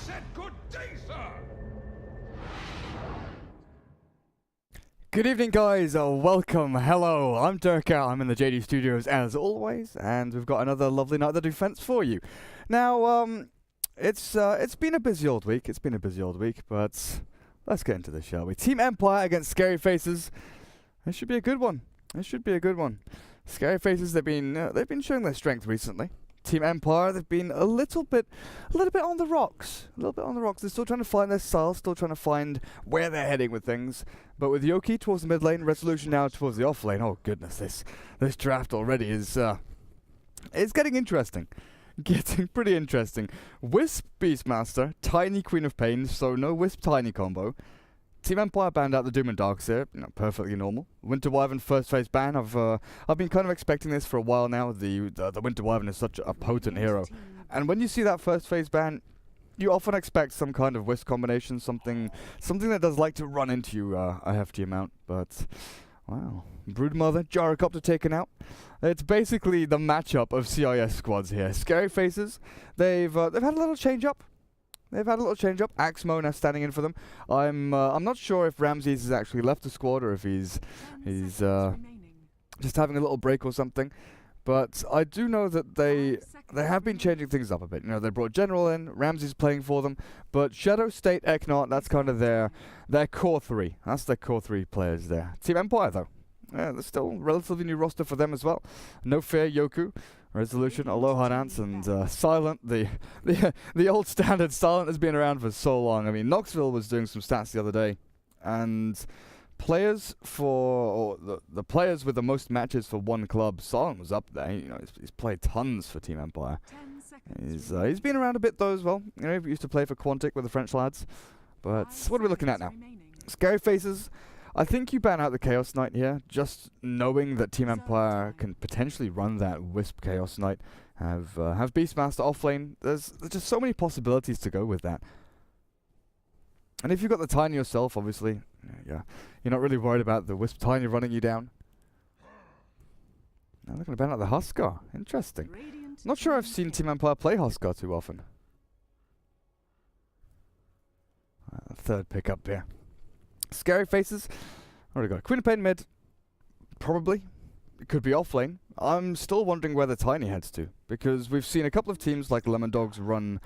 said good day, sir! Good evening, guys. Welcome. Hello. I'm Durka. I'm in the JD Studios as always, and we've got another lovely night of defense for you. Now, it's been a busy old week. But let's get into this, shall we? Team Empire against Scary Faces. This should be a good one. Scary Faces. They've been showing their strength recently. Team Empire, they've been a little bit on the rocks. They're still trying to find their style, still trying to find where they're heading with things. But with Yoki towards the mid lane, Resolution now towards the off lane. Oh goodness, this draft already is getting interesting. Getting pretty interesting. Wisp Beastmaster, Tiny Queen of Pain, so no Wisp Tiny combo. Team Empire banned out the Doom and Dark here, perfectly normal. Winter Wyvern first phase ban. I've been kind of expecting this for a while now. The Winter Wyvern is such a potent hero, and when you see that first phase ban, you often expect some kind of Wisp combination, something that does like to run into you a hefty amount. But wow, Broodmother, Gyrocopter taken out. It's basically the matchup of CIS squads here. Scary Faces, they've had a little change up. Axmo now standing in for them. I'm not sure if Ramses has actually left the squad or if he's just having a little break or something. But I do know that they have been changing things up a bit. They brought General in, Ramses playing for them, but Shadow State, Eknot, that's kind of their core three. That's their core three players there. Team Empire though, there's still a relatively new roster for them as well. No Fear, Yoku, Resolution, Aloha Dance, and Silent. The old standard Silent has been around for so long. I mean, Knoxville was doing some stats the other day, and players the players with the most matches for one club, Silent was up there. He's played tons for Team Empire. He's been around a bit though as well. He used to play for Quantic with the French lads. But what are we looking at now? Scary Faces. I think you ban out the Chaos Knight here, just knowing that Team Empire can potentially run that Wisp Chaos Knight, have Beastmaster offlane. There's just so many possibilities to go with that. And if you've got the Tiny yourself, obviously, you're not really worried about the Wisp Tiny running you down. Now they're going to ban out the Huskar. Interesting. Not sure I've seen Team Empire play Huskar too often. Third pick up here. Scary Faces. Already got Queen of Pain mid. Probably. It could be offlane. I'm still wondering where the Tiny heads to, because we've seen a couple of teams like Lemon Dogs run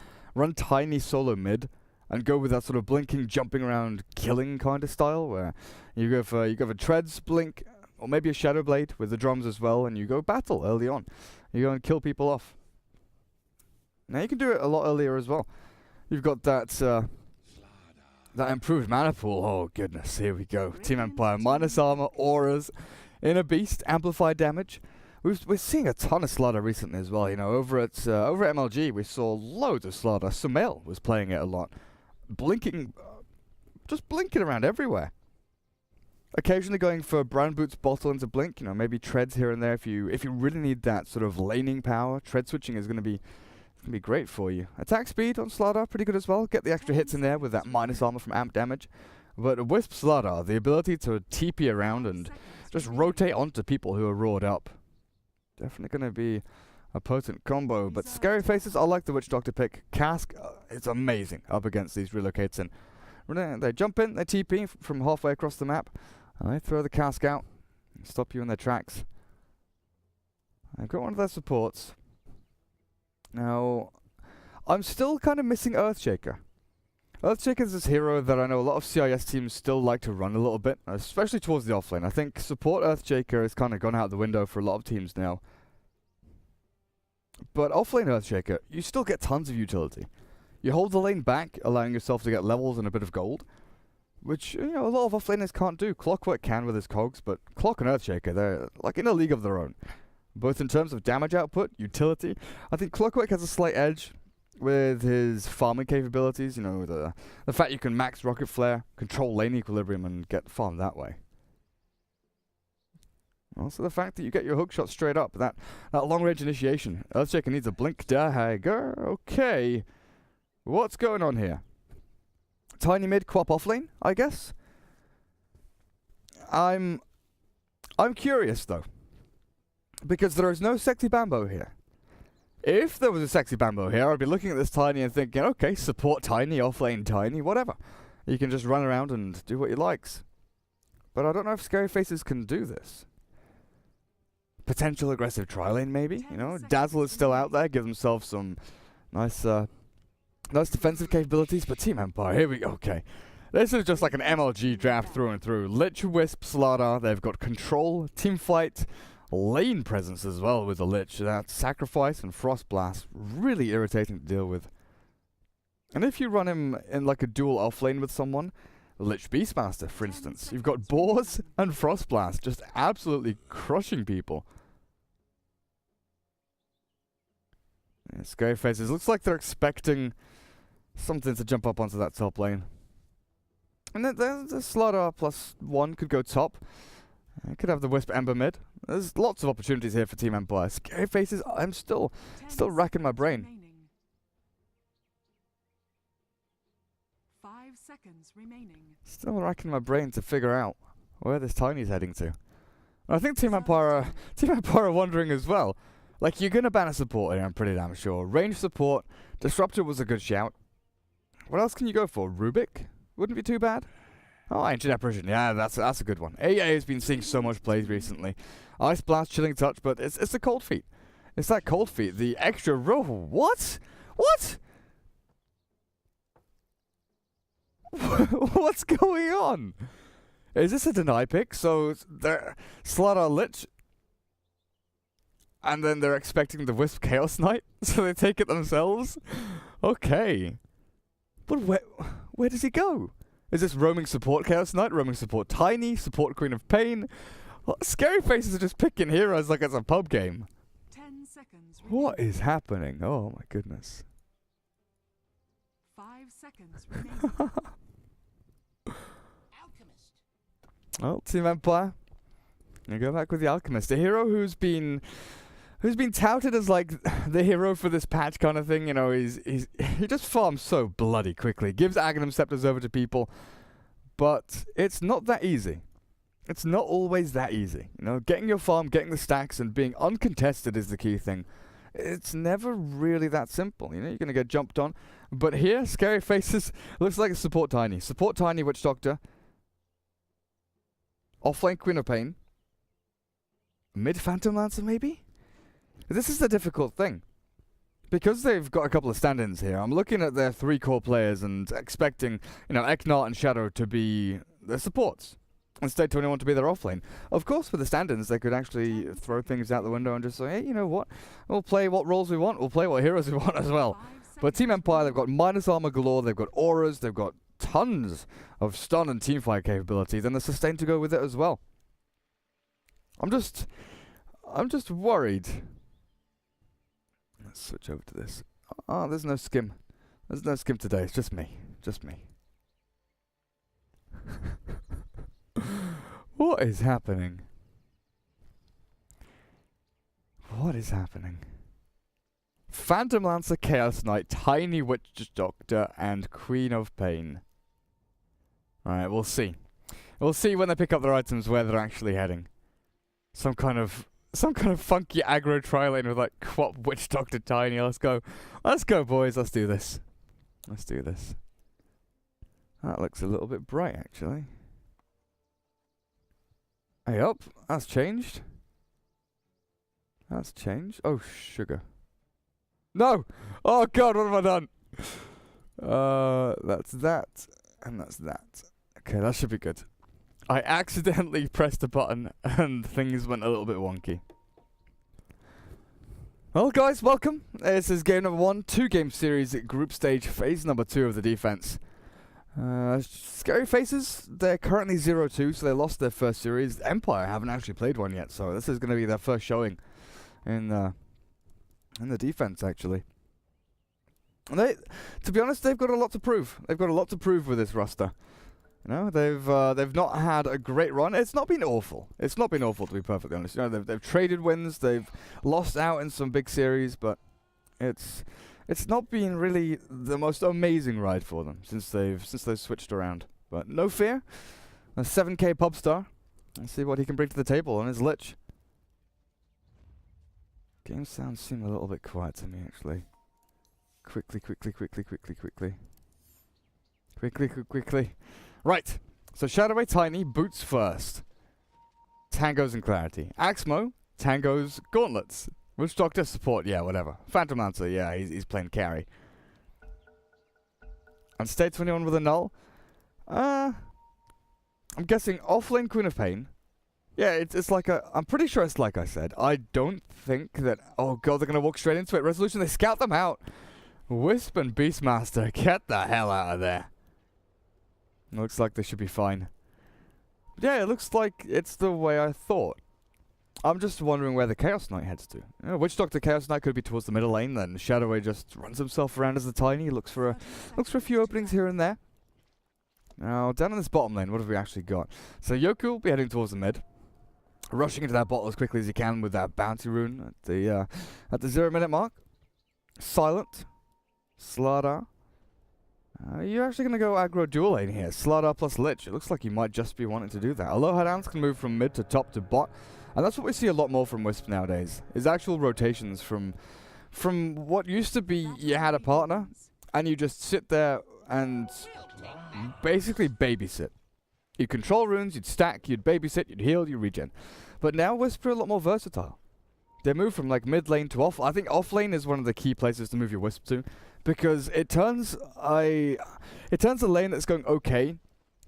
Tiny solo mid and go with that sort of blinking, jumping around, killing kind of style, where you go for Treads, Blink, or maybe a Shadow Blade with the drums as well, and you go battle early on. You go and kill people off. Now you can do it a lot earlier as well. You've got that improved mana pool. Oh goodness, here we go. Team Empire, minus armor, auras, inner beast, amplified damage. We're seeing a ton of Slaughter recently as well. Over at MLG we saw loads of Slaughter. Sumail was playing it a lot, blinking, just blinking around everywhere. Occasionally going for Brown Boots bottle into blink. Maybe treads here and there if you really need that sort of laning power. Tread switching is going to be great for you. Attack speed on Slaughter, pretty good as well. Get the extra hits in there with that minus armor from amp damage. But Wisp Slaughter, the ability to TP around and just rotate onto people who are roared up. Definitely going to be a potent combo. But Scary Faces, I like the Witch Doctor pick. Cask, it's amazing up against these relocates. And they jump in, they TP from halfway across the map. And they throw the Cask out and stop you in their tracks. I've got one of their supports. Now, I'm still kind of missing Earthshaker. Earthshaker is this hero that I know a lot of CIS teams still like to run a little bit, especially towards the offlane. I think support Earthshaker has kind of gone out the window for a lot of teams now. But offlane Earthshaker, you still get tons of utility. You hold the lane back, allowing yourself to get levels and a bit of gold, which a lot of offlaners can't do. Clockwork can with his cogs, but Clock and Earthshaker, they're like in a league of their own. Both in terms of damage output, utility. I think Clockwork has a slight edge with his farming capabilities. The fact you can max Rocket Flare, control lane equilibrium, and get farmed that way. Also the fact that you get your hook shot straight up, that long range initiation. Earthshaker needs a blink dagger. Okay. What's going on here? Tiny mid, Quap offlane, I guess? I'm curious though, because there is no sexy Bambo here. If there was a sexy Bambo here, I'd be looking at this Tiny and thinking, okay, support Tiny, offlane Tiny, whatever. You can just run around and do what he likes. But I don't know if Scary Faces can do this. Potential aggressive tri-lane, maybe. You know, Dazzle is still out there. Give themselves some nice defensive capabilities. But Team Empire, here we go. Okay. This is just like an MLG draft through and through. Lich, Wisp, Slardar. They've got control, team fight, lane presence as well with the Lich. That Sacrifice and Frost Blast. Really irritating to deal with. And if you run him in like a dual offlane with someone, Lich Beastmaster, for instance, you've got Boars and Frost Blast just absolutely crushing people. Yeah, Scary Faces. Looks like they're expecting something to jump up onto that top lane. And then the Slardar +1 could go top. Could have the Wisp Ember mid. There's lots of opportunities here for Team Empire. Scary Faces, I'm still racking my brain. 5 seconds remaining. Still racking my brain to figure out where this Tiny's heading to. And I think Team Empire are wondering as well. Like, you're going to ban a support here, I'm pretty damn sure. Range support, Disruptor was a good shout. What else can you go for? Rubik? Wouldn't be too bad. Oh, Ancient Apparition. Yeah, that's a good one. AA has been seeing so much plays recently. Ice Blast, Chilling Touch, but it's the Cold Feet. It's that Cold Feet. The extra roll. What? What? What's going on? Is this a deny pick? So they're Slardar Lich, and then they're expecting the Wisp Chaos Knight, so they take it themselves? Okay. But where does he go? Is this roaming support Chaos Knight, roaming support Tiny, support Queen of Pain? Well, Scary Faces are just picking heroes like it's a pub game. 10 seconds. What is happening? Oh my goodness. 5 seconds remaining. Well, Team Empire, you go back with the Alchemist, a hero who's been touted as like the hero for this patch kind of thing. You know, he just farms so bloody quickly, gives Aghanim Scepters over to people, but it's not that easy. It's not always that easy. You know, getting your farm, getting the stacks, and being uncontested is the key thing. It's never really that simple. You know, you're gonna get jumped on, but here, Scary Faces looks like a support Tiny Witch Doctor. Offlane Queen of Pain. Mid Phantom Lancer, maybe? This is the difficult thing. Because they've got a couple of stand-ins here, I'm looking at their 3 core players and expecting, you know, Eknart and Shadow to be their supports. Instead, 21 to be their offlane. Of course, with the stand-ins, they could actually throw things out the window and just say, hey, you know what? We'll play what roles we want. We'll play what heroes we want as well. But Team Empire, they've got minus armor galore. They've got auras. They've got tons of stun and teamfight capabilities, and the sustain to go with it as well. I'm just worried. Let's switch over to this. Oh, there's no skim. There's no skim today. It's just me. Just me. What is happening? What is happening? Phantom Lancer, Chaos Knight, Tiny Witch Doctor, and Queen of Pain. Alright, we'll see. We'll see when they pick up their items where they're actually heading. Some kind of funky aggro tri-lane with like Quap Witch Doctor Tiny. Let's go. Let's go, boys. Let's do this. Let's do this. That looks a little bit bright, actually. Hey up. That's changed. That's changed. Oh, sugar. No! Oh god, what have I done? That's that. And that's that. Okay, that should be good. I accidentally pressed a button and things went a little bit wonky. Well, guys, welcome. This is game number 1, 2-game series group stage, phase number 2 of the defense. Scary Faces, they're currently 0-2, so they lost their first series. Empire haven't actually played one yet, so this is going to be their first showing in the defense, actually. And to be honest, they've got a lot to prove. They've got a lot to prove with this roster. You know, they've not had a great run. It's not been awful. It's not been awful, to be perfectly honest. You know, they've traded wins. They've lost out in some big series, but it's not been really the most amazing ride for them since they've switched around. But no fear, a 7K pub star. Let's see what he can bring to the table on his Lich. Game sounds seem a little bit quiet to me, actually. Quickly. Right. So Shadowway Tiny boots first. Tangos and Clarity. Axmo, Tangos, Gauntlets. Witch Doctor support, yeah, whatever. Phantom Lancer, yeah, he's playing carry. And State 21 with a null. I'm guessing offlane Queen of Pain. Yeah, it's like a... I'm pretty sure it's like I said. I don't think that... Oh god, they're going to walk straight into it. Resolution, they scout them out. Wisp and Beastmaster, get the hell out of there. Looks like they should be fine. Yeah, it looks like it's the way I thought. I'm just wondering where the Chaos Knight heads to. Witch Doctor Chaos Knight could be towards the middle lane, then Shadowway just runs himself around as the Tiny, looks for a few openings here and there. Now, down in this bottom lane, what have we actually got? So Yoku will be heading towards the mid. Rushing into that bottle as quickly as he can with that bounty rune at the 0 minute mark. Silent. Slardar. You're actually going to go aggro dual lane here. Slardar plus Lich. It looks like you might just be wanting to do that. Aloha Dance can move from mid to top to bot. And that's what we see a lot more from Wisp nowadays. Is actual rotations from what used to be you had a partner and you just sit there and basically babysit. You'd control runes, you'd stack, you'd babysit, you'd heal, you'd regen. But now Wisp are a lot more versatile. They move from like mid lane to off. I think off lane is one of the key places to move your Wisp to, because it turns a lane that's going okay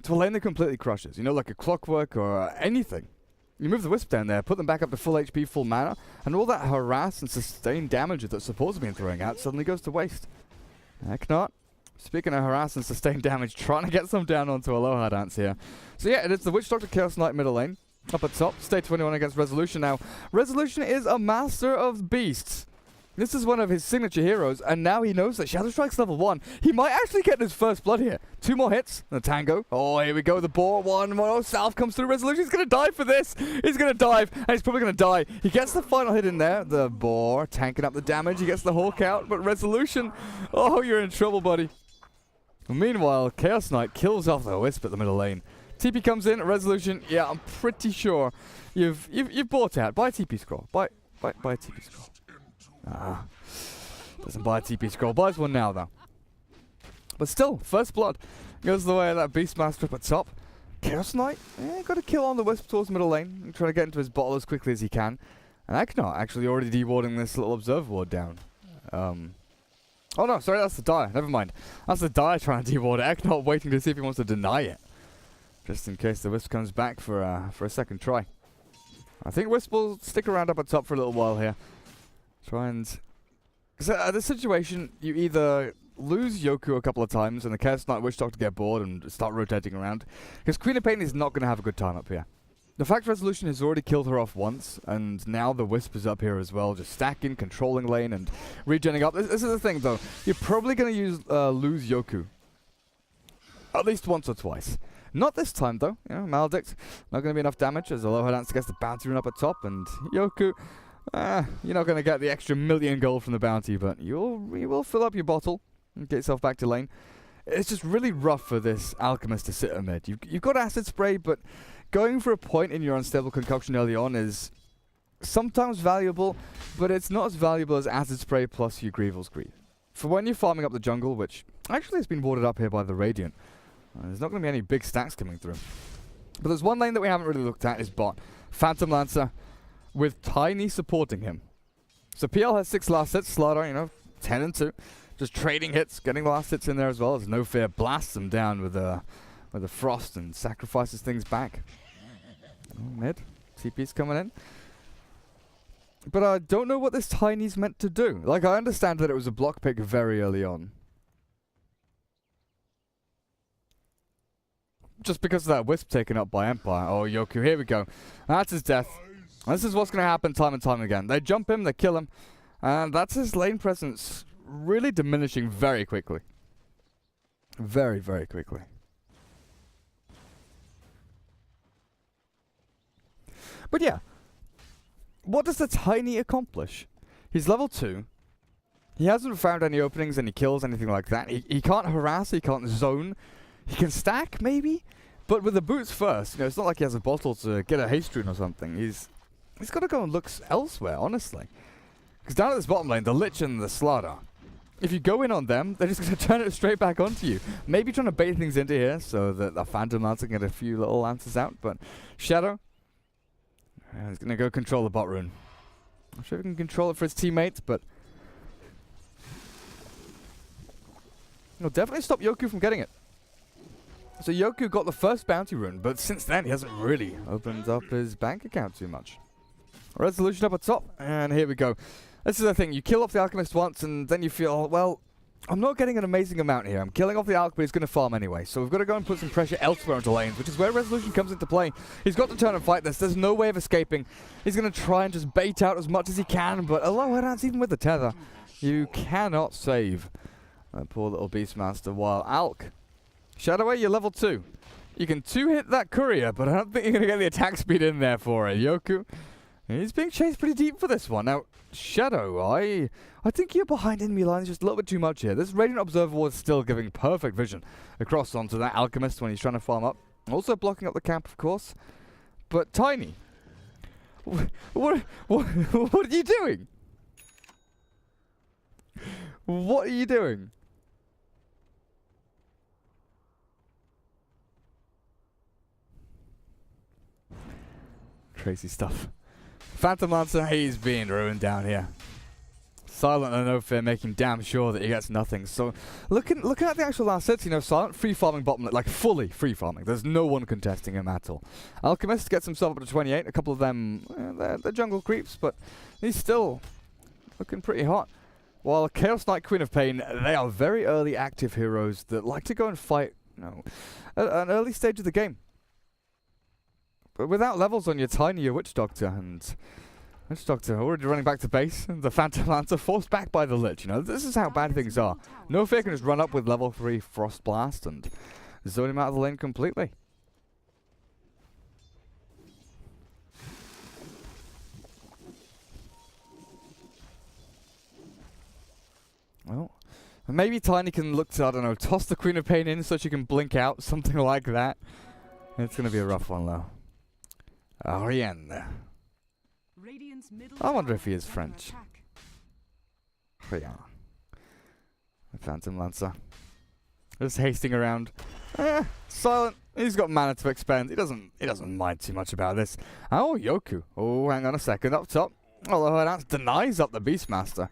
to a lane that completely crushes. You know, like a Clockwork or anything. You move the Wisp down there, put them back up to full HP, full mana, and all that harass and sustain damage that support's been throwing out suddenly goes to waste. Heck not. Speaking of harass and sustain damage, trying to get some down onto Aloha Dance here. So yeah, it is the Witch Doctor Chaos Knight middle lane. Up at top, State 21 against Resolution now. Resolution is a master of beasts. This is one of his signature heroes, and now he knows that Shadow Strike's level 1. He might actually get his first blood here. 2 more hits, the Tango. Oh, here we go, the boar. 1 more. Salve comes through. Resolution. He's going to dive for this. He's going to dive, and he's probably going to die. He gets the final hit in there. The boar tanking up the damage. He gets the Hawk out, but Resolution. Oh, you're in trouble, buddy. Meanwhile, Chaos Knight kills off the Wisp at the middle lane. TP comes in. Resolution. Yeah, I'm pretty sure you've bought out. Buy a TP scroll. Buy a TP scroll. Doesn't buy a TP scroll. Buys one now, though. But still, first blood goes the way of that Beastmaster up at top. Chaos Knight, got a kill on the Wisp towards middle lane. Trying to get into his bottle as quickly as he can. And Aknot actually already dewarding this little observer ward down. Oh no, sorry, that's the Dire. Never mind. That's the Dire trying to deward it. Aknot waiting to see if he wants to deny it. Just in case the Wisp comes back for a second try. I think Wisp will stick around up at top for a little while here. Try and... Because this situation, you either lose Yoku a couple of times and the Chaos Knight Witch Doctor get bored and start rotating around. Because Queen of Pain is not going to have a good time up here. The fact Resolution has already killed her off once, and now the Wisp is up here as well, just stacking, controlling lane, and regenning up. This is the thing, though. You're probably going to lose Yoku. At least once or twice. Not this time, though. You know, Maledict, not going to be enough damage as Aloha Dance gets the bounty rune up at top, and Yoku... you're not going to get the extra million gold from the bounty, but you will fill up your bottle and get yourself back to lane. It's just really rough for this Alchemist to sit amid. You've got Acid Spray, but going for a point in your Unstable Concoction early on is sometimes valuable, but it's not as valuable as Acid Spray plus your Grievel's Greed. For when you're farming up the jungle, which actually has been warded up here by the Radiant, there's not going to be any big stacks coming through. But there's one lane that we haven't really looked at, is bot. Phantom Lancer, with Tiny supporting him. So PL has 6 last hits, Slardar, 10 and 2. Just trading hits, getting the last hits in there as well, as No Fear blasts them down with a frost and sacrifices things back. Mid, TP's coming in. But I don't know what this Tiny's meant to do. Like, I understand that it was a block pick very early on. Just because of that Wisp taken up by Empire. Oh, Yoku, here we go. That's his death. This is what's going to happen time and time again. They jump him, they kill him, and that's his lane presence really diminishing very quickly. Very, very quickly. But yeah, what does the Tiny accomplish? He's level 2. He hasn't found any openings, any kills, anything like that. He can't harass, he can't zone. He can stack, maybe? But with the boots first, it's not like he has a bottle to get a haste rune or something. He's got to go and look elsewhere, honestly. Because down at this bottom lane, the Lich and the Slardar, if you go in on them, they're just going to turn it straight back onto you. Maybe trying to bait things into here so that the Phantom Lancer can get a few little lances out. But Shadow, he's going to go control the bot rune. I'm sure he can control it for his teammates, but he'll definitely stop Yoku from getting it. So Yoku got the first bounty rune, but since then he hasn't really opened up his bank account too much. Resolution up at top, and here we go. This is the thing, you kill off the Alchemist once, and then you feel, well, I'm not getting an amazing amount here. I'm killing off the Alch, but he's going to farm anyway. So we've got to go and put some pressure elsewhere into lanes, which is where Resolution comes into play. He's got to turn and fight this. There's no way of escaping. He's going to try and just bait out as much as he can, but Aloha, even with the tether, you cannot save that poor little Beastmaster. While Alch, Shadowway, you're level 2. You can 2-hit that courier, but I don't think you're going to get the attack speed in there for it. Yoku, he's being chased pretty deep for this one. Now, Shadow, I think you're behind enemy lines just a little bit too much here. This Radiant Observer was still giving perfect vision across onto that Alchemist when he's trying to farm up. Also blocking up the camp, of course. But Tiny, what are you doing? What are you doing? Crazy stuff. Phantom Lancer, he's being ruined down here. Silent and No Fear making damn sure that he gets nothing. So looking at the actual last sets, you know, Silent free farming bottom, like fully free farming. There's no one contesting him at all. Alchemist gets himself up to 28. A couple of them, they're jungle creeps, but he's still looking pretty hot. While Chaos Knight, Queen of Pain, they are very early active heroes that like to go and fight, you know, at an early stage of the game. But without levels on your Tiny, your Witch Doctor, and Witch Doctor already running back to base, and the Phantom Lancer forced back by the Lich. You know, this is how bad things are. No Fear can just run up with level 3 Frost Blast and zone him out of the lane completely. Well, maybe Tiny can look to, I don't know, toss the Queen of Pain in so she can blink out, something like that. It's going to be a rough one, though. Ariane. I wonder if he is French. Yeah. Phantom Lancer. Just hasting around. Silent. He's got mana to expend. He doesn't mind too much about this. Oh, Yoku. Oh, hang on a second. Up top. Although that denies up the Beastmaster.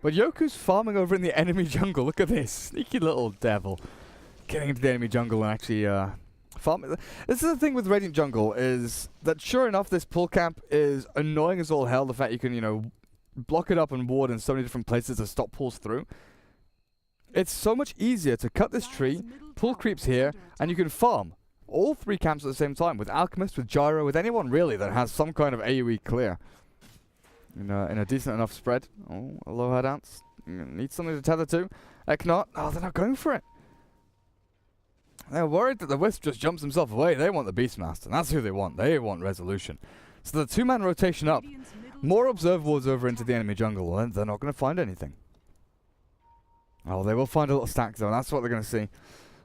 But Yoku's farming over in the enemy jungle. Look at this. Sneaky little devil. Getting into the enemy jungle and actually farming. This is the thing with Radiant Jungle, is that sure enough this pull camp is annoying as all hell. The fact you can, you know, block it up and ward in so many different places to stop pulls through. It's so much easier to cut this tree, pull creeps here, and you can farm all 3 camps at the same time, with Alchemist, with Gyro, with anyone really that has some kind of AoE clear. In a decent enough spread. Oh, Aloha Dance. Need something to tether to. Eknot. Oh, they're not going for it. They're worried that the Wisp just jumps himself away. They want the Beastmaster. That's who they want. They want Resolution. So the 2-man rotation up. More Observe Wards over into the enemy jungle, and they're not going to find anything. Oh, they will find a little stack though. That's what they're going to see.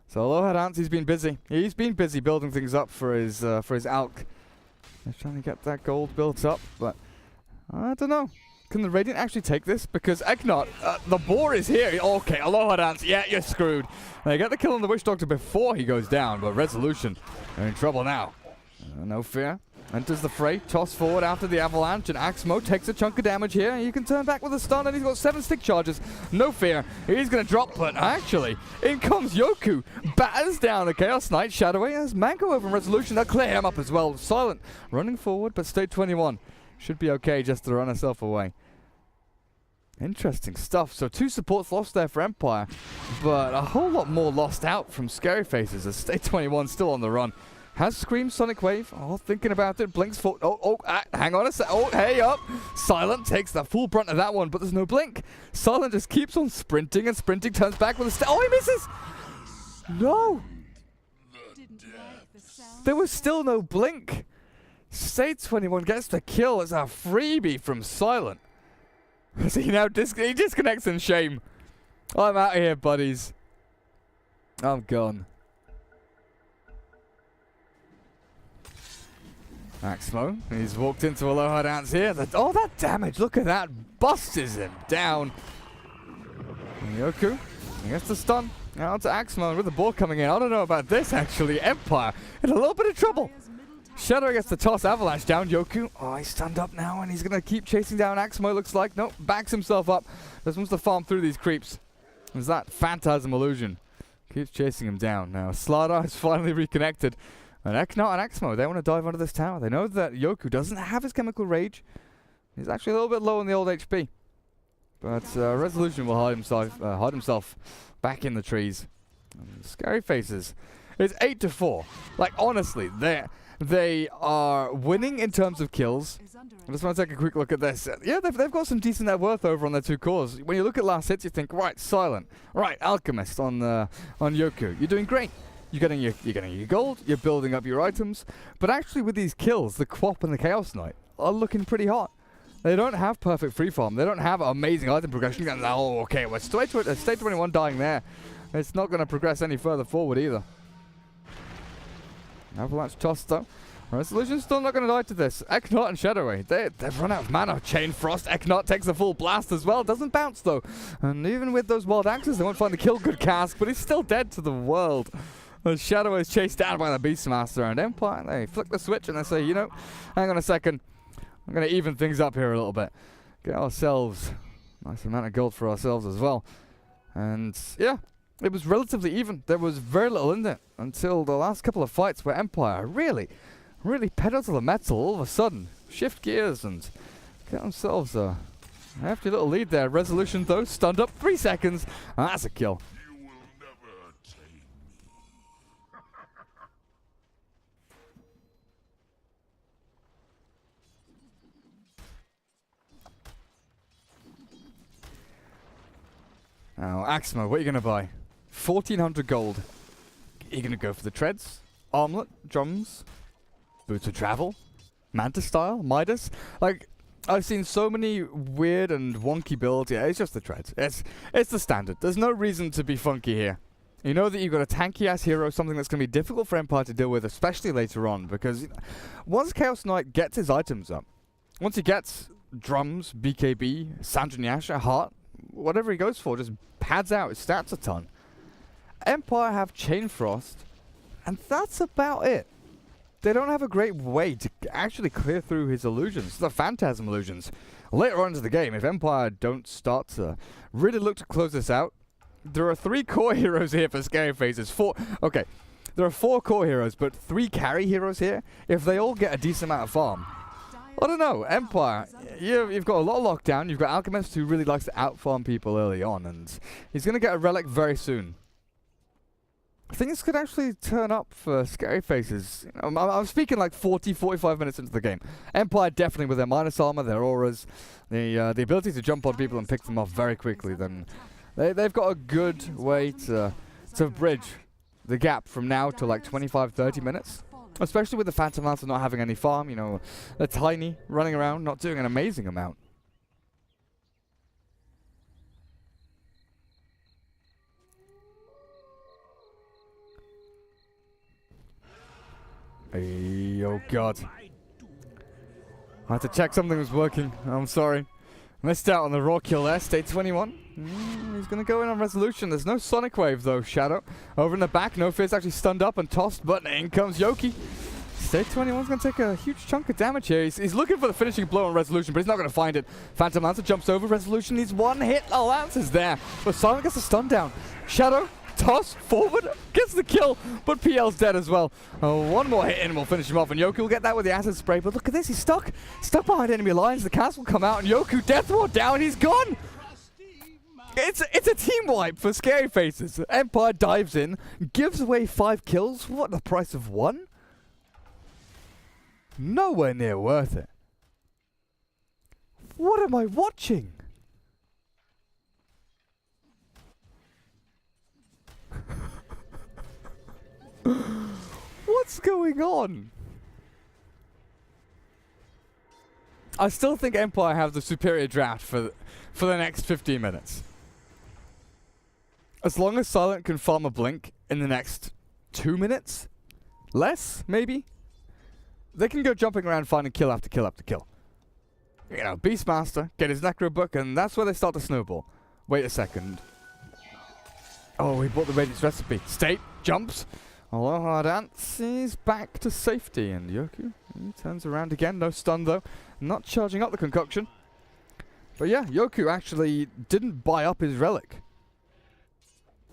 So Aloha Dance, he's been busy. He's been busy building things up for his Alch. He's trying to get that gold built up, but I don't know. Can the Radiant actually take this? Because Eknot, the boar is here. Okay, Aloha Dance. Yeah, you're screwed. They get the kill on the Witch Doctor before he goes down, but Resolution are in trouble now. No Fear. Enters the fray, toss forward after the avalanche, and Axmo takes a chunk of damage here. You can turn back with a stun, and he's got 7 stick charges. No Fear. He's going to drop, but actually, in comes Yoku. Batters down the Chaos Knight. Shadowway has Mango over in Resolution. They'll clear him up as well. Silent running forward, but state 21. Should be okay just to run herself away. Interesting stuff. So 2 supports lost there for Empire, but a whole lot more lost out from Scary Faces as State 21 still on the run. Has Scream Sonic Wave. Oh, thinking about it. Blinks for... hang on a sec. Oh, hey up. Silent takes the full brunt of that one, but there's no blink. Silent just keeps on sprinting, and sprinting turns back with a... Oh, he misses! No! There was still no blink. State 21 gets the kill as a freebie from Silent. So he now he disconnects in shame. I'm out of here, buddies. I'm gone. Axmo, he's walked into a low hard dance here. Oh, that damage, look at that. Busts him down. And Yoku, he gets the stun. Now on to Axmo with the ball coming in. I don't know about this actually. Empire in a little bit of trouble. Shadow gets the toss, Avalanche down. Yoku, oh, he's stunned up now and he's going to keep chasing down Axmo, looks like. Nope, backs himself up. Just wants to farm through these creeps. There's that Phantasm illusion. Keeps chasing him down. Now Slardar is finally reconnected. And Eknot and Axmo, they want to dive under this tower. They know that Yoku doesn't have his chemical rage. He's actually a little bit low on the old HP. But Resolution will hide himself back in the trees. And Scary Faces. It's 8-4. Like, honestly, they are winning in terms of kills. I just want to take a quick look at this. Yeah, they've got some decent net worth over on their 2 cores. When you look at last hits, you think, right, Silent. Right, Alchemist on Yoku. You're doing great. You're getting your gold, you're building up your items, but actually with these kills, the Quap and the Chaos Knight are looking pretty hot. They don't have perfect free farm, they don't have amazing item progression. Oh, okay, well, state 21 dying there. It's not going to progress any further forward either. Avalanche toss though. Resolution's still not going to die to this. Eknot and Shadowway, they've run out of mana. Chain Frost, Eknot takes a full blast as well. Doesn't bounce though. And even with those wild axes, they won't find the kill good cask, but he's still dead to the world. The Shadow is chased down by the Beastmaster, and Empire, they flick the switch and they say, you know, hang on a second, I'm going to even things up here a little bit. Get ourselves a nice amount of gold for ourselves as well. And yeah, it was relatively even. There was very little in it until the last couple of fights where Empire really pedal to the metal all of a sudden. Shift gears and get themselves a hefty little lead there. Resolution though, stunned up 3 seconds, and that's a kill. Now, Axmo, what are you going to buy? 1,400 gold. Are you going to go for the treads? Armlet? Drums? Boots of travel? Manta style? Midas? Like, I've seen so many weird and wonky builds. Yeah, it's just the treads. It's the standard. There's no reason to be funky here. You know that you've got a tanky-ass hero, something that's going to be difficult for Empire to deal with, especially later on, because once Chaos Knight gets his items up, once he gets drums, BKB, Sandranyasha, Heart, whatever he goes for, just pads out his stats a ton. Empire have Chain Frost, and that's about it. They don't have a great way to actually clear through his illusions, the Phantasm illusions. Later on into the game, if Empire don't start to really look to close this out, there are 3 core heroes here for Scary Faces. Okay, there are 4 core heroes, but 3 carry heroes here. If they all get a decent amount of farm, I don't know, Empire, you've got a lot of lockdown. You've got Alchemist who really likes to outfarm people early on, and he's going to get a relic very soon. I think this could actually turn up for Scary Faces. You know, I'm speaking like 40, 45 minutes into the game. Empire definitely with their minus armor, their auras, the ability to jump on people and pick them off very quickly. Then they've got a good way to bridge the gap from now to like 25, 30 minutes. Especially with the Phantom Lancer not having any farm, you know, they're tiny, running around, not doing an amazing amount. Hey, oh god. I had to check something was working, I'm sorry. Missed out on the raw kill there, state 21. He's going to go in on Resolution. There's no Sonic Wave though, Shadow. Over in the back, No Fear's actually stunned up and tossed, but in comes Yoki. State 21's going to take a huge chunk of damage here. He's looking for the finishing blow on Resolution, but he's not going to find it. Phantom Lancer jumps over. Resolution needs 1 hit. Oh, Lancer's there. But Silent gets the stun down. Shadow, toss, forward, gets the kill, but PL's dead as well. 1 more hit in and we'll finish him off. And Yoku will get that with the acid spray, but look at this. He's stuck behind enemy lines. The cast will come out, and Yoku, Death Ward down. He's gone. It's a team wipe for Scary Faces. Empire dives in, gives away 5 kills. What, the price of 1? Nowhere near worth it. What am I watching? What's going on? I still think Empire have the superior draft for the next 15 minutes. As long as Silent can farm a blink in the next 2 minutes, less maybe. they can go jumping around finding kill after kill after kill. You know, Beastmaster, get his Necro book, and that's where they start to snowball. Wait a second. Oh, he bought the Radiance recipe. State, jumps. Aloha Dance is back to safety, and Yoku, he turns around again. No stun, though. Not charging up the concoction. But yeah, Yoku actually didn't buy up his relic.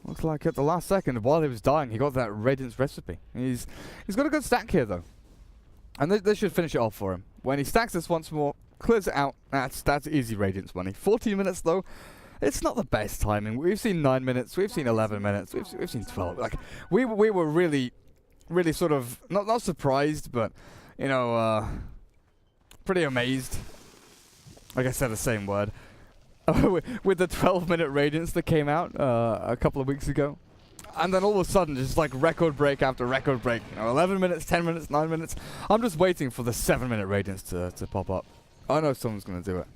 Looks like at the last second, while he was dying, he got that Radiance recipe. He's got a good stack here, though. And they should finish it off for him. When he stacks this once more, clears it out, that's easy Radiance money. 14 minutes, though. It's not the best timing. We've seen 9 minutes, we've seen 11 minutes, we've seen 12. Like, we were really sort of, not surprised, but, you know, pretty amazed. Like I said, the same word. With the 12-minute Radiance that came out a couple of weeks ago. And then all of a sudden, just like record break after record break. You know, 11 minutes, 10 minutes, 9 minutes. I'm just waiting for the 7-minute Radiance to pop up. I know someone's going to do it.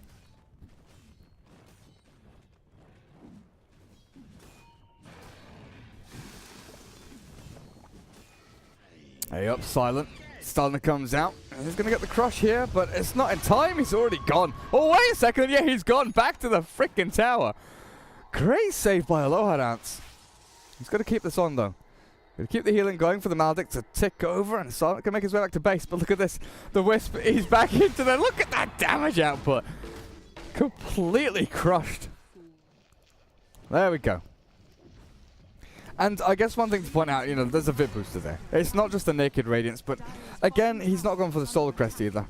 Hey up, Silent. Silent comes out. He's going to get the crush here, but it's not in time. He's already gone. Oh, wait a second. Yeah, he's gone back to the freaking tower. Great save by Aloha Dance. He's got to keep this on, though. Got to keep the healing going for the Maldic to tick over, and Silent can make his way back to base. But look at this. The Wisp, he's back into there. Look at that damage output. Completely crushed. There we go. And I guess one thing to point out, you know, there's a VIP booster there. It's not just the naked Radiance, but again, he's not gone for the Solar Crest either.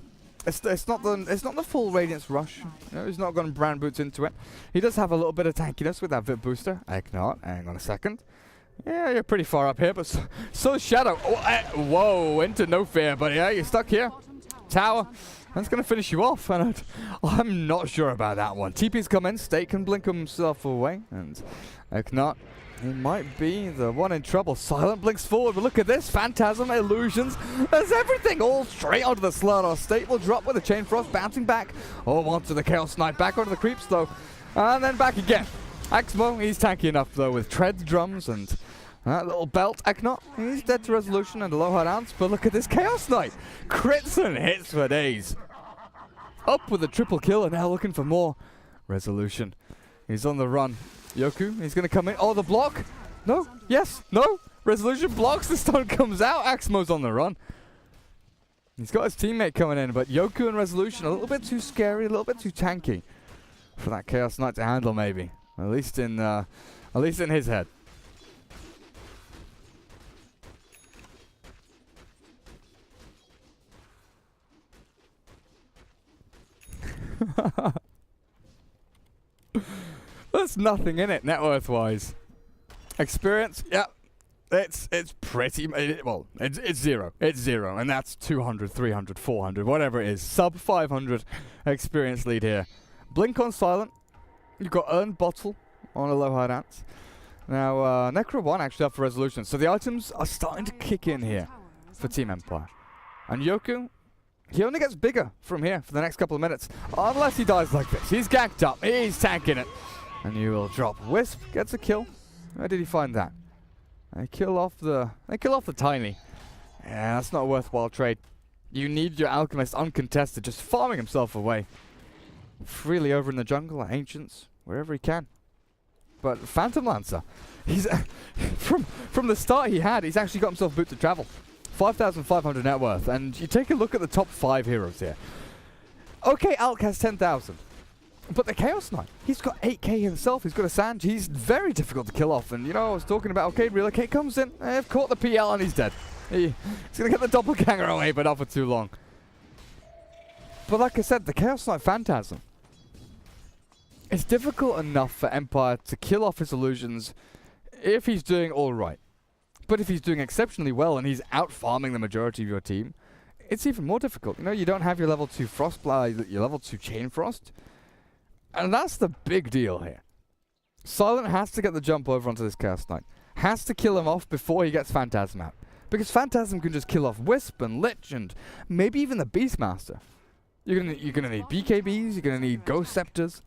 It's not the full Radiance rush. You know, he's not gone brand boots into it. He does have a little bit of tankiness with that VIP booster. Not. Hang on a second. Yeah, you're pretty far up here, but so Shadow. Oh, whoa, into no fear, but yeah, you're stuck here. Tower. That's going to finish you off, and I'm not sure about that one. TP's come in, State can blink himself away, and not. He might be the one in trouble. Silent blinks forward, but look at this. Phantasm, Illusions. There's everything all straight onto the Slardar. State will drop with a Chain Frost, bouncing back. Oh, onto the Chaos Knight. Back onto the Creeps, though. And then back again. Axmo, he's tanky enough, though, with Treads, Drums, and that little belt. Eknot, he's dead to Resolution and Aloha Dance. But look at this Chaos Knight. Crits and hits for days. Up with a triple kill, and now looking for more Resolution. He's on the run. Yoku, he's going to come in. Oh, the block? No? Yes? No? Resolution blocks. The stun comes out. Axmo's on the run. He's got his teammate coming in, but Yoku and Resolution a little bit too scary, a little bit too tanky for that Chaos Knight to handle, maybe. At least in his head. There's nothing in it net worth wise. Experience, yeah, it's pretty well. It's zero. It's zero, and that's 200, 300, 400, whatever it is. Sub 500 experience lead here. Blink on Silent. You've got Earned Bottle on Aloha Dance. Now Necro 1 actually up for Resolution, so the items are starting to kick in here for Team Empire. And Yoku, he only gets bigger from here for the next couple of minutes, unless he dies like this. He's ganked up. He's tanking it. And you will drop. Wisp gets a kill. Where did he find that? They kill off the Tiny. Yeah, that's not a worthwhile trade. You need your Alchemist uncontested, just farming himself away. Freely over in the jungle, at Ancients, wherever he can. But Phantom Lancer, he's from the start he's actually got himself boot to travel. 5,500 net worth, and you take a look at the top 5 heroes here. Okay, Alk has 10,000. But the Chaos Knight, he's got 8k himself. He's got a Sanj. He's very difficult to kill off. And, you know, I was talking about, okay, Relocate comes in. They've caught the PL and he's dead. He's going to get the doppelganger away, but not for too long. But like I said, the Chaos Knight Phantasm. It's difficult enough for Empire to kill off his illusions if he's doing all right. But if he's doing exceptionally well and he's out-farming the majority of your team, it's even more difficult. You know, you don't have your level 2 Frostblade, your level 2 Chain Frost. And that's the big deal here. Silent has to get the jump over onto this Chaos Knight. Has to kill him off before he gets Phantasm out. Because Phantasm can just kill off Wisp and Lich and maybe even the Beastmaster. You're gonna need BKBs, you're gonna need Ghost Scepters.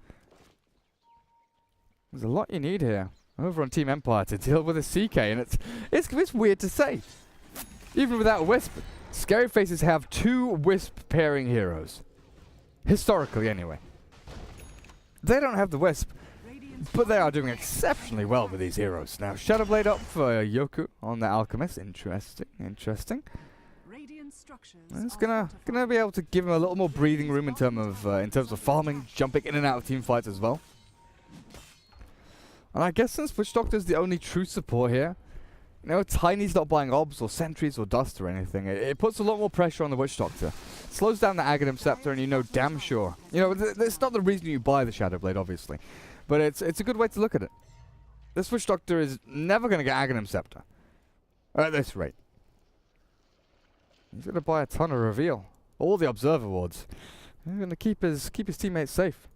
There's a lot you need here over on Team Empire to deal with a CK, and it's weird to say. Even without Wisp, Scary Faces have 2 Wisp pairing heroes. Historically, anyway. They don't have the Wisp, but they are doing exceptionally well with these heroes. Now, Shadowblade up for Yoku on the Alchemist. Interesting, interesting. And it's gonna be able to give him a little more breathing room in terms of farming, jumping in and out of team fights as well. And I guess since Witch Doctor's the only true support here, you know, Tiny's not buying obs or sentries or dust or anything. It puts a lot more pressure on the Witch Doctor. Slows down the Aghanim Scepter, and you know damn sure. You know, it's not the reason you buy the Shadowblade, obviously. But it's a good way to look at it. This Witch Doctor is never going to get Aghanim Scepter. At this rate. He's going to buy a ton of Reveal. All the Observer Wards. He's going to keep his teammates safe.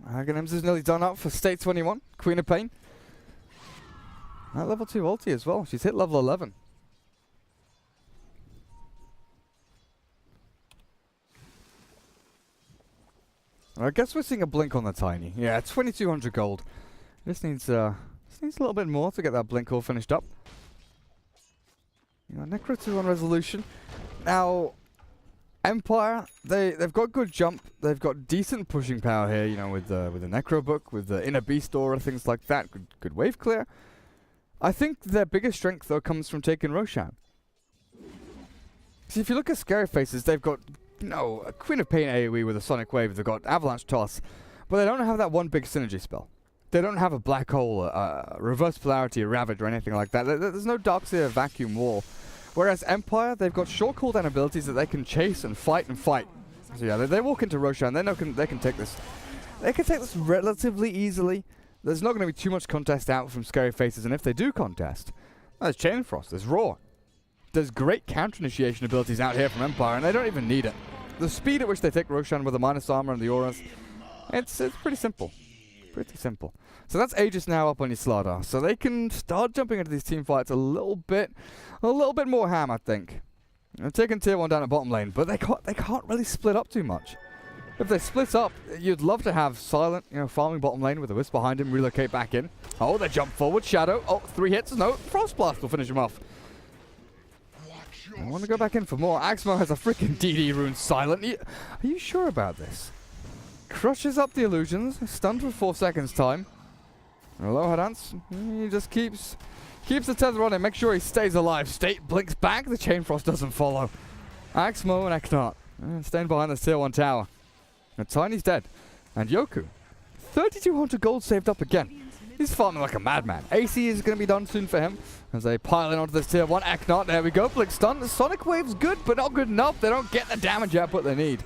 Aghanims is nearly done up for State 21. Queen of Pain. That level 2 ulti as well. She's hit level 11. I guess we're seeing a blink on the Tiny. Yeah, 2200 gold. This needs a little bit more to get that blink all finished up. You know, Necro 2 on resolution. Now, Empire, they've got good jump. They've got decent pushing power here. You know, with the Necro book, with the Inner Beast aura, things like that. Good wave clear. I think their biggest strength though comes from taking Roshan. See, if you look at Scary Faces, they've got, you know, a Queen of Pain AoE with a Sonic Wave. They've got Avalanche Toss, but they don't have that one big synergy spell. They don't have a Black Hole, Reverse Polarity, Ravage, or anything like that. There's no Darkseer Vacuum Wall. Whereas Empire, they've got short cooldown abilities that they can chase and fight and fight. So yeah, they walk into Roshan. They can take this. They can take this relatively easily. There's not going to be too much contest out from Scary Faces, and if they do contest, there's Chain Frost, there's Roar. There's great counter-initiation abilities out here from Empire, and they don't even need it. The speed at which they take Roshan with the minus armor and the auras, it's pretty simple. Pretty simple. So that's Aegis now up on your Slardar, so they can start jumping into these team fights a little bit more ham, I think. They're taking tier 1 down at bottom lane, but they can't really split up too much. If they split up, you'd love to have Silent, you know, farming bottom lane with a Wisp behind him, relocate back in. Oh, they jump forward, Shadow. Oh, 3 hits, no, Frost Blast will finish him off. I want to go back in for more. Axmo has a freaking DD rune Silent. Are you sure about this? Crushes up the illusions, stunned for 4 seconds time. Aloha Dance, he just keeps the tether on him, make sure he stays alive. State blinks back, the Chain Frost doesn't follow. Axmo and Eknart staying behind the tier 1 tower. And Tiny's dead. And Yoku, 3,200 gold saved up again. He's farming like a madman. AC is going to be done soon for him as they pile in onto this tier 1. Eknart, there we go. Blink stun. The Sonic Wave's good, but not good enough. They don't get the damage output they need.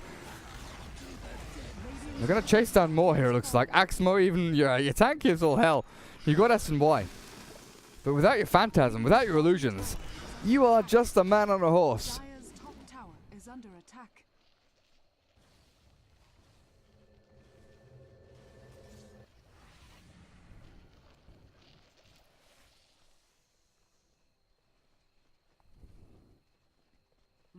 They're going to chase down more here, it looks like. Axmo, even your tank gives all hell. You got S and Y. But without your Phantasm, without your illusions, you are just a man on a horse. Dire's top tower is under attack.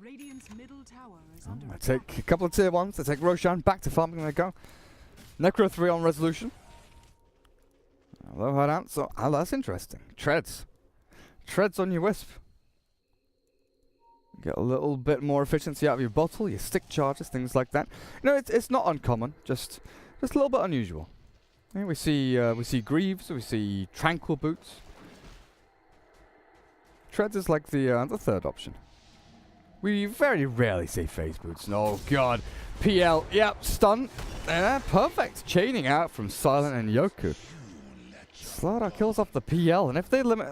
Radiant's middle tower is under I attack. take a couple of tier 1s. I take Roshan back to farming. They go. Necro 3 on resolution. Aloha Dance. Oh, that's interesting. Treads. Treads on your Wisp. Get a little bit more efficiency out of your bottle, your stick charges, things like that. No, it's not uncommon. Just a little bit unusual. Yeah, we see Greaves. We see Tranquil Boots. Treads is like the third option. We very rarely see Phase Boots. Oh god. PL, yep, stun. Perfect. Chaining out from Silent and Yoku. Slardar kills off the PL, and if they limit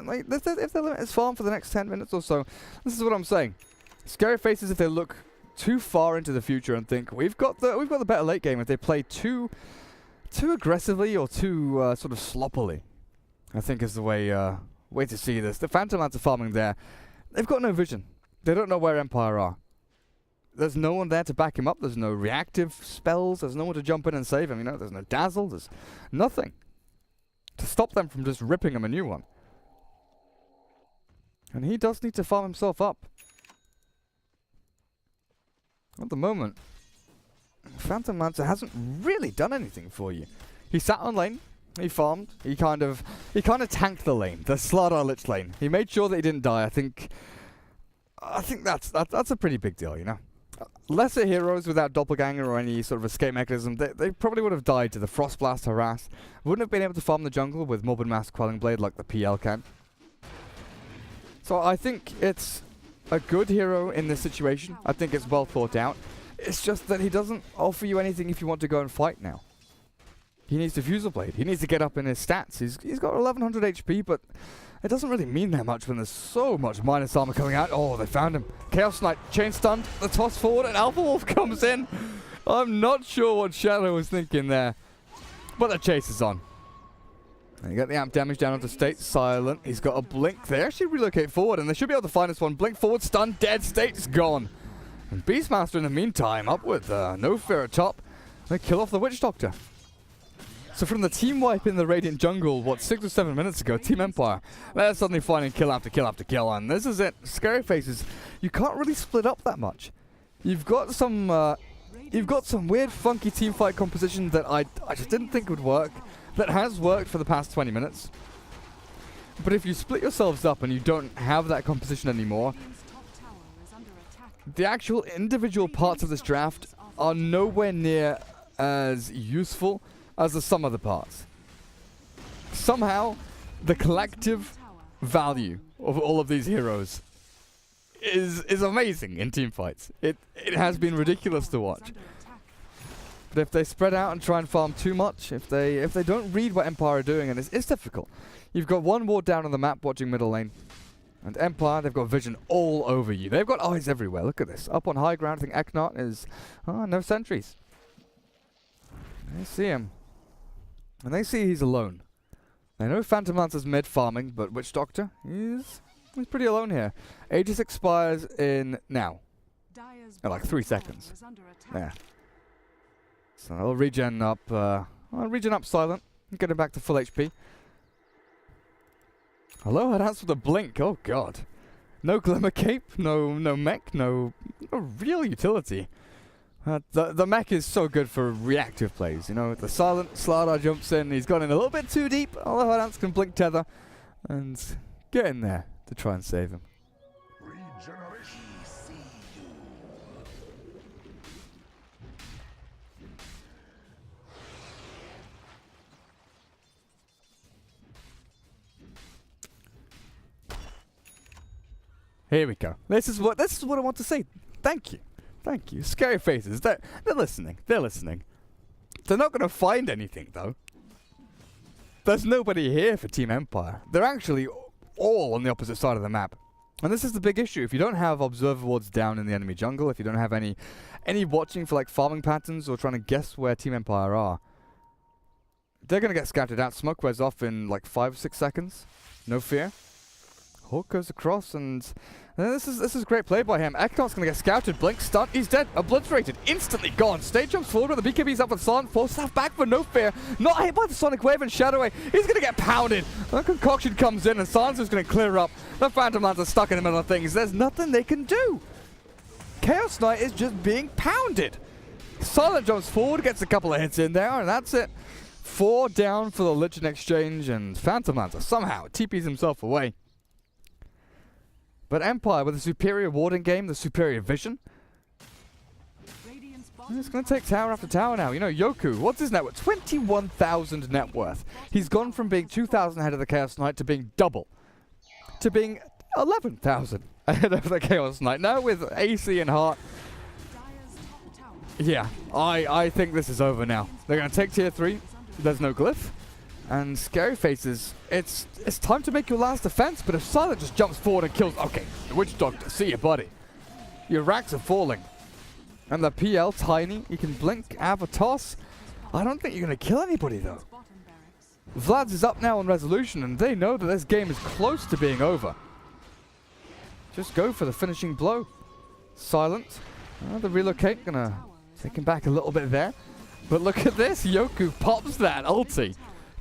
his farm for the next 10 minutes or so, this is what I'm saying. Scary Faces, if they look too far into the future and think we've got the better late game, if they play too aggressively or too sort of sloppily, I think is the way to see this. The Phantom Lads are farming there. They've got no vision. They don't know where Empire are. There's no one there to back him up. There's no reactive spells. There's no one to jump in and save him. You know, there's no dazzle. There's nothing to stop them from just ripping him a new one. And he does need to farm himself up. At the moment, Phantom Mancer hasn't really done anything for you. He sat on lane, he farmed, he kind of tanked the lane, the Slardar Lich lane. He made sure that he didn't die. I think that's a pretty big deal, you know. Lesser heroes without Doppelganger or any sort of escape mechanism, they probably would have died to the Frostblast Harass. Wouldn't have been able to farm the jungle with Morbid Mass Quelling Blade like the PL can. So I think it's a good hero in this situation. I think it's well thought out. It's just that he doesn't offer you anything if you want to go and fight now. He needs Diffusal Blade. He needs to get up in his stats. He's got 1100 HP, but it doesn't really mean that much when there's so much minus armor coming out. Oh, they found him. Chaos Knight chain stunned, the toss forward, and Alpha Wolf comes in. I'm not sure what Shadow was thinking there, but the chase is on. And you get the amp damage down onto State. Silent. He's got a blink. They actually relocate forward, and they should be able to find this one. Blink forward, stun, dead. State's gone. And Beastmaster in the meantime, up with no fear at top. They kill off the Witch Doctor. So from the team wipe in the Radiant jungle, what, 6 or 7 minutes ago, Team Empire, they're suddenly finding kill after kill after kill, and this is it. Scary Faces, you can't really split up that much. You've got some weird, funky team fight composition that I just didn't think would work, that has worked for the past 20 minutes. But if you split yourselves up and you don't have that composition anymore, the actual individual parts of this draft are nowhere near as useful as the sum of the parts. Somehow, the collective value of all of these heroes is amazing in team fights. It has been ridiculous to watch. But if they spread out and try and farm too much, if they don't read what Empire are doing, and it's difficult. You've got one ward down on the map watching middle lane. And Empire, they've got vision all over you. They've got eyes everywhere. Look at this. Up on high ground, I think Eknart is... no sentries. They see him. And they see he's alone. They know Phantom Lancer's mid farming, but Witch Doctor, he's pretty alone here. Aegis expires in now. In like 3 seconds. Yeah. So I'll regen up, Silent. Get him back to full HP. Hello, I'd answer with a blink. Oh god. No Glimmer Cape, no mech, no real utility. The mech is so good for reactive plays, you know. The Silent Slardar jumps in, he's gone in a little bit too deep. Although Hadance can blink tether and get in there to try and save him. Here we go. This is what I want to say. Thank you. Thank you. Scary Faces. They're listening. They're listening. They're not going to find anything, though. There's nobody here for Team Empire. They're actually all on the opposite side of the map. And this is the big issue. If you don't have observer wards down in the enemy jungle, if you don't have any watching for like farming patterns or trying to guess where Team Empire are, they're going to get scouted out. Smoke wears off in like 5 or 6 seconds. No fear. Hawk goes across, and this is great play by him. Eknart's going to get scouted. Blink, stun, he's dead. Obliterated, instantly gone. Stage jumps forward with the BKB's up with Silent. Force half back for no fear. Not hit by the Sonic Wave and Shadow Wave. He's going to get pounded. The concoction comes in, and Silence is going to clear up. The Phantom Lands are stuck in the middle of things. There's nothing they can do. Chaos Knight is just being pounded. Silent jumps forward, gets a couple of hits in there, and that's it. 4 down for the Lich in exchange, and Phantom Lands somehow TPs himself away. But Empire, with the superior warding game, the superior vision, it's going to take tower after tower now. You know, Yoku, what's his net worth? 21,000 net worth. He's gone from being 2,000 ahead of the Chaos Knight to being double. To being 11,000 ahead of the Chaos Knight. Now with AC and Heart. Yeah, I think this is over now. They're going to take tier 3. There's no glyph. And Scary Faces, it's time to make your last defense, but if Silent just jumps forward and kills... Okay, Witch Doctor, see you, buddy. Your racks are falling. And the PL, tiny, you can blink, have a toss. I don't think you're going to kill anybody, though. Vlad's is up now on Resolution, and they know that this game is close to being over. Just go for the finishing blow. Silent. The relocate, going to take him back a little bit there. But look at this, Yoku pops that ulti.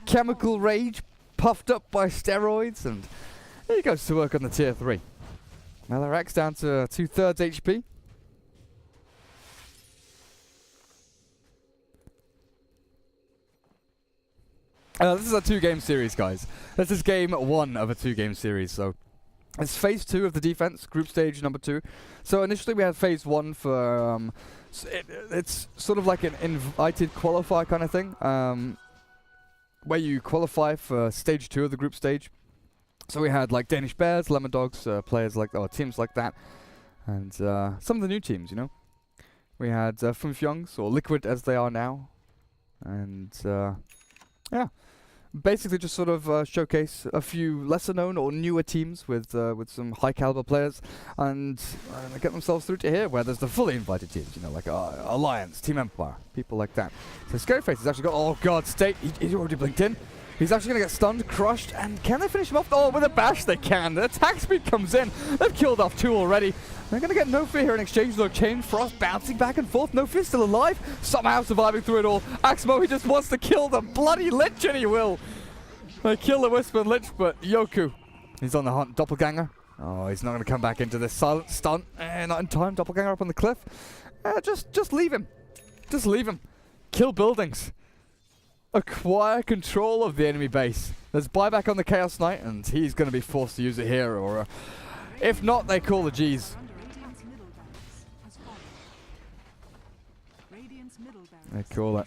Chemical Rage, puffed up by steroids, and he goes to work on the tier 3. Malarak's down to 2/3 HP. This is a 2-game series, guys. This is game 1 of a 2-game series, so it's phase 2 of the defense, group stage number 2. So initially we had phase 1 for, it's sort of like an invited qualifier kind of thing, where you qualify for stage 2 of the group stage. So we had like Danish Bears, Lemon Dogs, players like, or teams like that, and some of the new teams, you know. We had Funfyongs, or Liquid as they are now, and yeah. Basically just sort of showcase a few lesser known or newer teams with some high caliber players, and get themselves through to here where there's the fully invited teams, you know, like Alliance, Team Empire, people like that. So Scaryface has actually got, oh god, State, he's already blinked in. He's actually going to get stunned, crushed, and can they finish him off? Oh, with a bash they can. The attack speed comes in. They've killed off 2 already. They're going to get No Fear here in exchange, though. Chain Frost bouncing back and forth. No Fear still alive, somehow surviving through it all. Axmo, he just wants to kill the bloody Lich, and he will. They kill the Wisp and Lich, but Yoku, he's on the hunt. Doppelganger. Oh, he's not going to come back into this silent stunt. Not in time. Doppelganger up on the cliff. Just leave him. Just leave him. Kill buildings. Acquire control of the enemy base. There's buyback on the Chaos Knight, and he's going to be forced to use it here, or if not, they call the G's. They call it.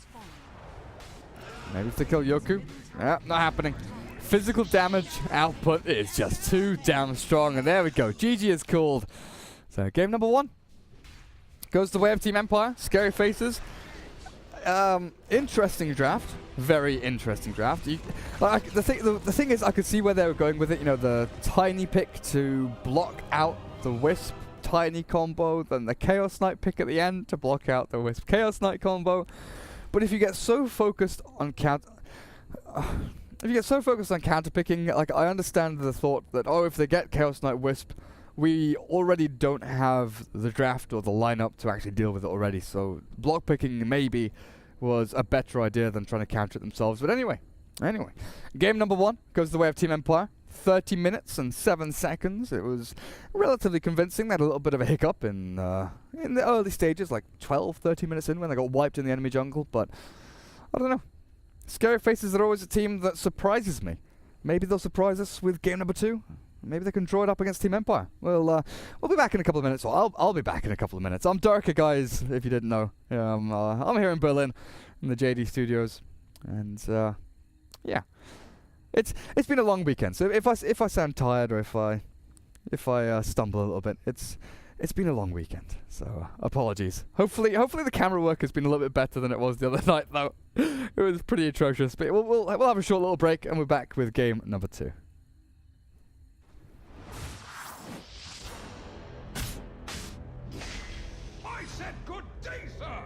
Maybe if they kill Yoku. Yeah, not happening. Physical damage output is just too damn strong, and there we go. GG is called. So game number 1 goes the way of Team Empire. Scary faces. Interesting draft. Very interesting draft. The thing is, I could see where they were going with it. You know, the tiny pick to block out the Wisp tiny combo, then the Chaos Knight pick at the end to block out the Wisp Chaos Knight combo. But if you get so focused on counter picking, like, I understand the thought that, oh, if they get Chaos Knight Wisp, we already don't have the draft or the lineup to actually deal with it already. So block picking maybe was a better idea than trying to counter it themselves. But anyway, game number 1 goes the way of Team Empire. 30 minutes and 7 seconds. It was relatively convincing. They had a little bit of a hiccup in the early stages, like 12, 30 minutes in when they got wiped in the enemy jungle. But I don't know. Scary Faces are always a team that surprises me. Maybe they'll surprise us with game number 2. Maybe they can draw it up against Team Empire. Well, we'll be back in a couple of minutes. Or I'll be back in a couple of minutes. I'm Darker, guys, if you didn't know. I'm here in Berlin, in the JD Studios, and yeah, it's been a long weekend. So if I sound tired or if I stumble a little bit, it's been a long weekend. So apologies. Hopefully the camera work has been a little bit better than it was the other night, though. It was pretty atrocious. But we'll have a short little break, and we're back with game number 2. I said good day, sir!